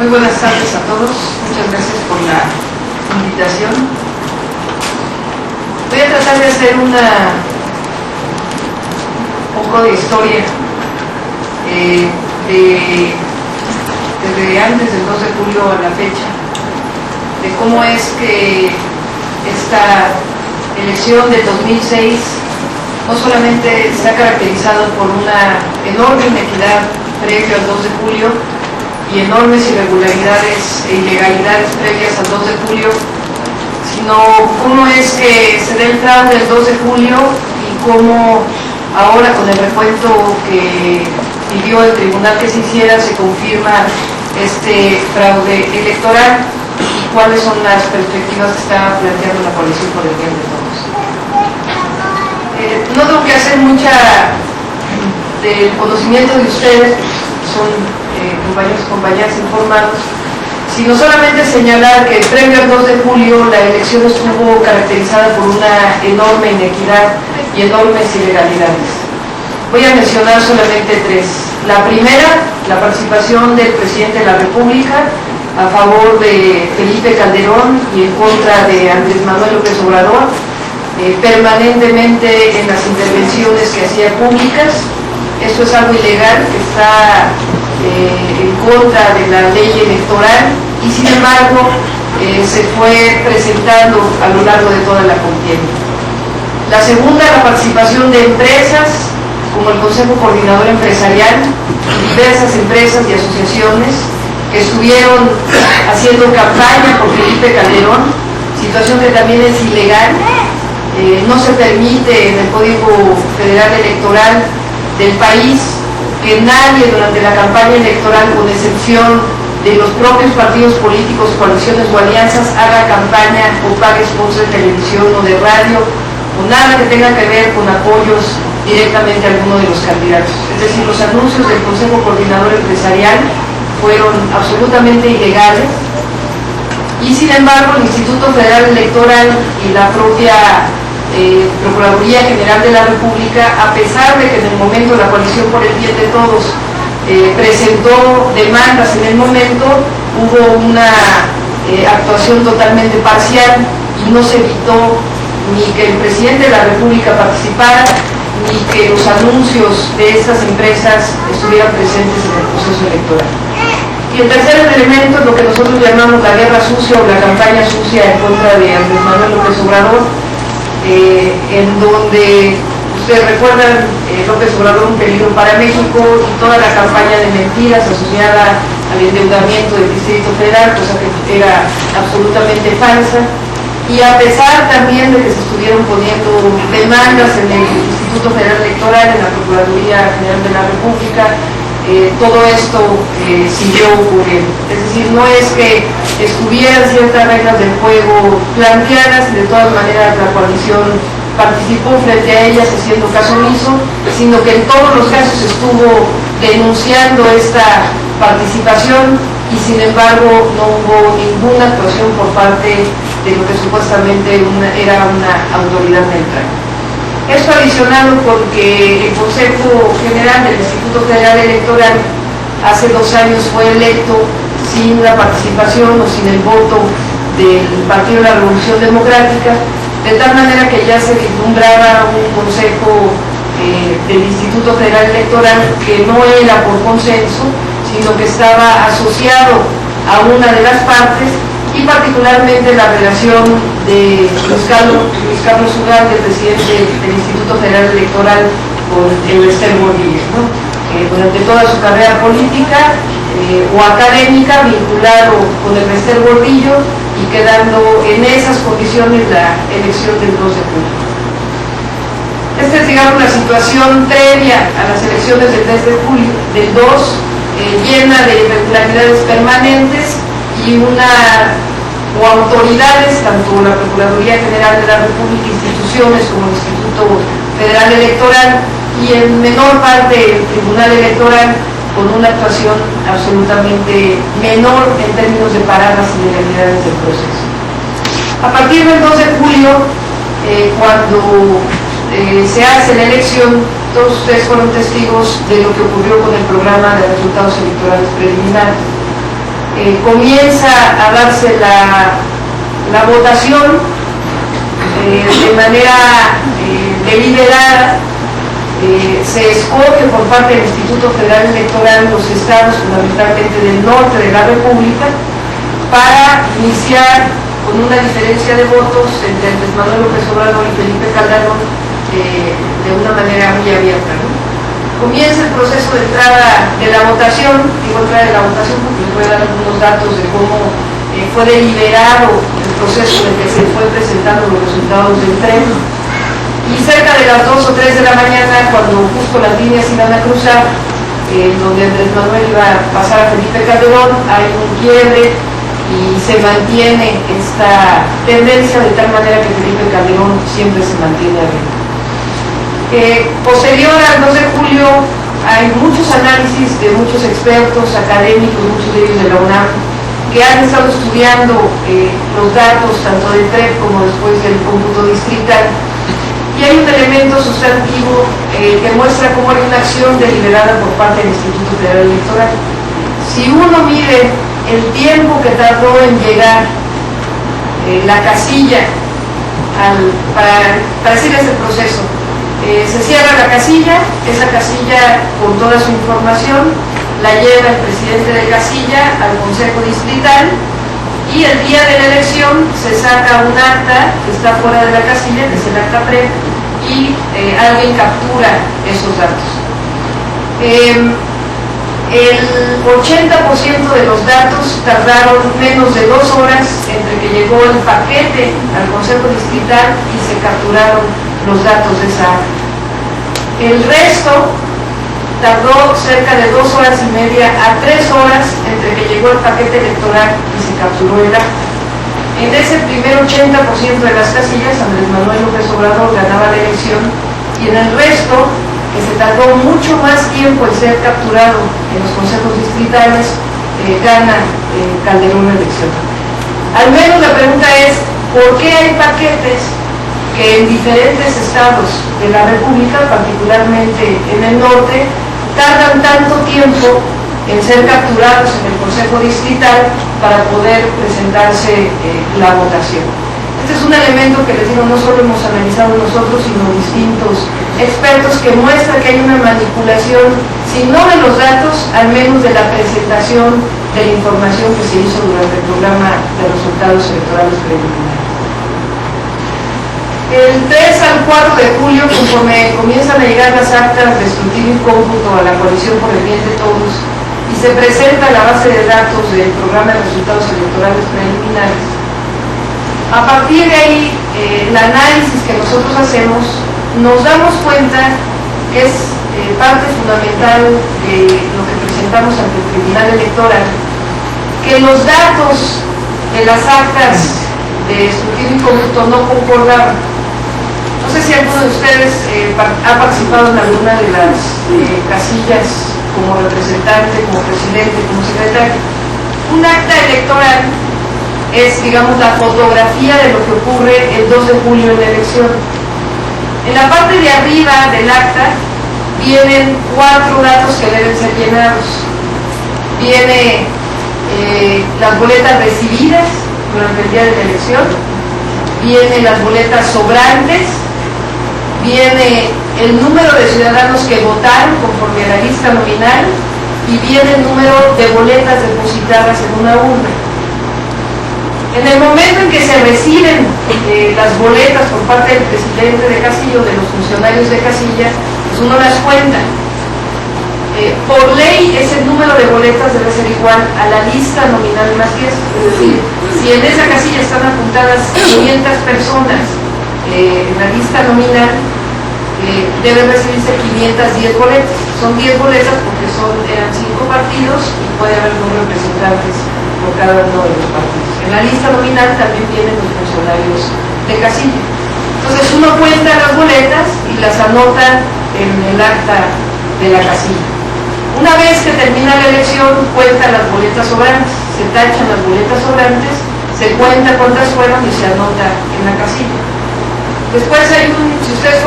Muy buenas tardes a todos, muchas gracias por la invitación. Voy a tratar de hacer un poco de historia desde antes del 2 de julio a la fecha, de cómo es que esta elección del 2006 no solamente se ha caracterizado por una enorme inequidad previo al 2 de julio y enormes irregularidades e ilegalidades previas al 2 de julio, sino cómo es que se da el fraude del 2 de julio y cómo ahora con el recuento que pidió el tribunal que se hiciera se confirma este fraude electoral y cuáles son las perspectivas que está planteando la coalición por el bien de todos. No tengo que hacer mucha del conocimiento de ustedes, son compañeros y compañeras informados, sino solamente señalar que previo al 2 de julio la elección estuvo caracterizada por una enorme inequidad y enormes ilegalidades. Voy a mencionar solamente tres. La primera, la participación del presidente de la República a favor de Felipe Calderón y en contra de Andrés Manuel López Obrador, permanentemente en las intervenciones que hacía públicas. Esto es algo ilegal, está en contra de la ley electoral y sin embargo se fue presentando a lo largo de toda la contienda. La segunda, la participación de empresas como el Consejo Coordinador Empresarial, diversas empresas y asociaciones que estuvieron haciendo campaña por Felipe Calderón, situación que también es ilegal. No se permite en el Código Federal Electoral del país que nadie durante la campaña electoral, con excepción de los propios partidos políticos, coaliciones o alianzas, haga campaña o pague sponsor de televisión o de radio o nada que tenga que ver con apoyos directamente a alguno de los candidatos. Es decir, los anuncios del Consejo Coordinador Empresarial fueron absolutamente ilegales y sin embargo el Instituto Federal Electoral y la propia Procuraduría General de la República, a pesar de que en el momento la coalición por el bien de todos presentó demandas en el momento, hubo una actuación totalmente parcial y no se evitó ni que el presidente de la República participara ni que los anuncios de estas empresas estuvieran presentes en el proceso electoral. Y el tercer elemento es lo que nosotros llamamos la guerra sucia o la campaña sucia en contra de Andrés Manuel López Obrador, en donde ustedes recuerdan López Obrador un peligro para México y toda la campaña de mentiras asociada al endeudamiento del Distrito Federal, cosa que era absolutamente falsa. Y a pesar también de que se estuvieron poniendo demandas en el Instituto Federal Electoral, en la Procuraduría General de la República, todo esto siguió ocurriendo. Es decir, no es que estuvieran ciertas reglas del juego planteadas, de todas maneras la coalición participó frente a ellas haciendo caso omiso, sino que en todos los casos estuvo denunciando esta participación y sin embargo no hubo ninguna actuación por parte de lo que supuestamente era una autoridad neutral. Esto adicionado porque el Consejo General del Instituto Federal Electoral hace 2 años fue electo sin la participación o sin el voto del Partido de la Revolución Democrática, de tal manera que ya se vislumbraba un consejo del Instituto Federal Electoral que no era por consenso, sino que estaba asociado a una de las partes y particularmente la relación de Luis Carlos Ugalde, el presidente del Instituto Federal Electoral, con Elbester Gordillo, ¿no? Durante toda su carrera política o académica vinculado con Elbester Gordillo y quedando en esas condiciones la elección del 2 de julio. Esta es, digamos, la situación previa a las elecciones del 2 de julio, del 2, llena de irregularidades permanentes y autoridades, tanto la Procuraduría General de la República, instituciones como el Instituto Federal Electoral y en menor parte el Tribunal Electoral, con una actuación absolutamente menor en términos de paradas y legalidades del proceso. A partir del 2 de julio, cuando se hace la elección, todos ustedes fueron testigos de lo que ocurrió con el programa de resultados electorales preliminares. comienza a darse la votación de manera deliberada. Se escoge por parte del Instituto Federal Electoral los estados, fundamentalmente del norte de la República, para iniciar con una diferencia de votos entre Andrés Manuel López Obrador y Felipe Calderón de una manera muy abierta, ¿no? Comienza el proceso de entrada de la votación, digo entrada de la votación porque les voy a dar algunos datos de cómo fue deliberado el proceso en el que se fue presentando los resultados del tren. Y cerca de las 2 o 3 de la mañana, cuando justo las líneas iban a cruzar, donde Andrés Manuel iba a pasar a Felipe Calderón, hay un quiebre y se mantiene esta tendencia de tal manera que Felipe Calderón siempre se mantiene arriba. Posterior al 2 de julio hay muchos análisis de muchos expertos académicos, muchos de ellos de la UNAM, que han estado estudiando los datos tanto del TREP como después del cómputo distrital. Y hay un elemento sustantivo que muestra cómo hay una acción deliberada por parte del Instituto Federal Electoral. Si uno mide el tiempo que tardó en llegar la casilla para hacer ese proceso, se cierra la casilla, esa casilla con toda su información la lleva el presidente de casilla al Consejo Distrital y el día de la elección se saca un acta que está fuera de la casilla, que es el acta PREP, y alguien captura esos datos. El 80% de los datos tardaron menos de 2 horas entre que llegó el paquete al Consejo Distrital y se capturaron los datos de esa acta. El resto tardó cerca de 2 horas y media a 3 horas entre que llegó el paquete electoral y se capturó el acta. En ese primer 80% de las casillas, Andrés Manuel López Obrador ganaba la elección, y en el resto, que se tardó mucho más tiempo en ser capturado en los consejos distritales, gana Calderón la elección. Al menos la pregunta es, ¿por qué hay paquetes que en diferentes estados de la República, particularmente en el norte, tardan tanto tiempo en ser capturados en el Consejo Distrital para poder presentarse la votación? Este es un elemento que les digo, no solo hemos analizado nosotros, sino distintos expertos, que muestra que hay una manipulación, si no de los datos, al menos de la presentación de la información que se hizo durante el programa de resultados electorales preliminares. El 3 al 4 de julio, conforme comienzan a llegar las actas de escrutinio y cómputo a la coalición por el bien de todos, y se presenta la base de datos del programa de resultados electorales preliminares, a partir de ahí, el análisis que nosotros hacemos, nos damos cuenta que es parte fundamental de lo que presentamos ante el Tribunal Electoral, que los datos de las actas de escrutinio y cómputo no concordaban. No sé si alguno de ustedes ha participado en alguna de las casillas como representante, como presidente, como secretario. Un acta electoral es, digamos, la fotografía de lo que ocurre el 2 de julio en la elección. En la parte de arriba del acta vienen 4 datos que deben ser llenados. Viene las boletas recibidas durante el día de la elección, vienen las boletas sobrantes, viene el número de ciudadanos que votaron conforme a la lista nominal y viene el número de boletas depositadas en una urna. En el momento en que se reciben las boletas por parte del presidente de casilla o de los funcionarios de casilla, pues uno las cuenta. Por ley, ese número de boletas debe ser igual a la lista nominal más 10. Es decir, si en esa casilla están apuntadas 500 personas en la lista nominal, deben recibirse 510 boletas. Son 10 boletas porque eran 5 partidos y puede haber 2 representantes por cada uno de los partidos. En la lista nominal también vienen los funcionarios de casilla. Entonces uno cuenta las boletas y las anota en el acta de la casilla. Una vez que termina la elección, cuenta las boletas sobrantes, se tachan las boletas sobrantes, se cuenta cuántas fueron y se anota en la casilla. Después hay si ustedes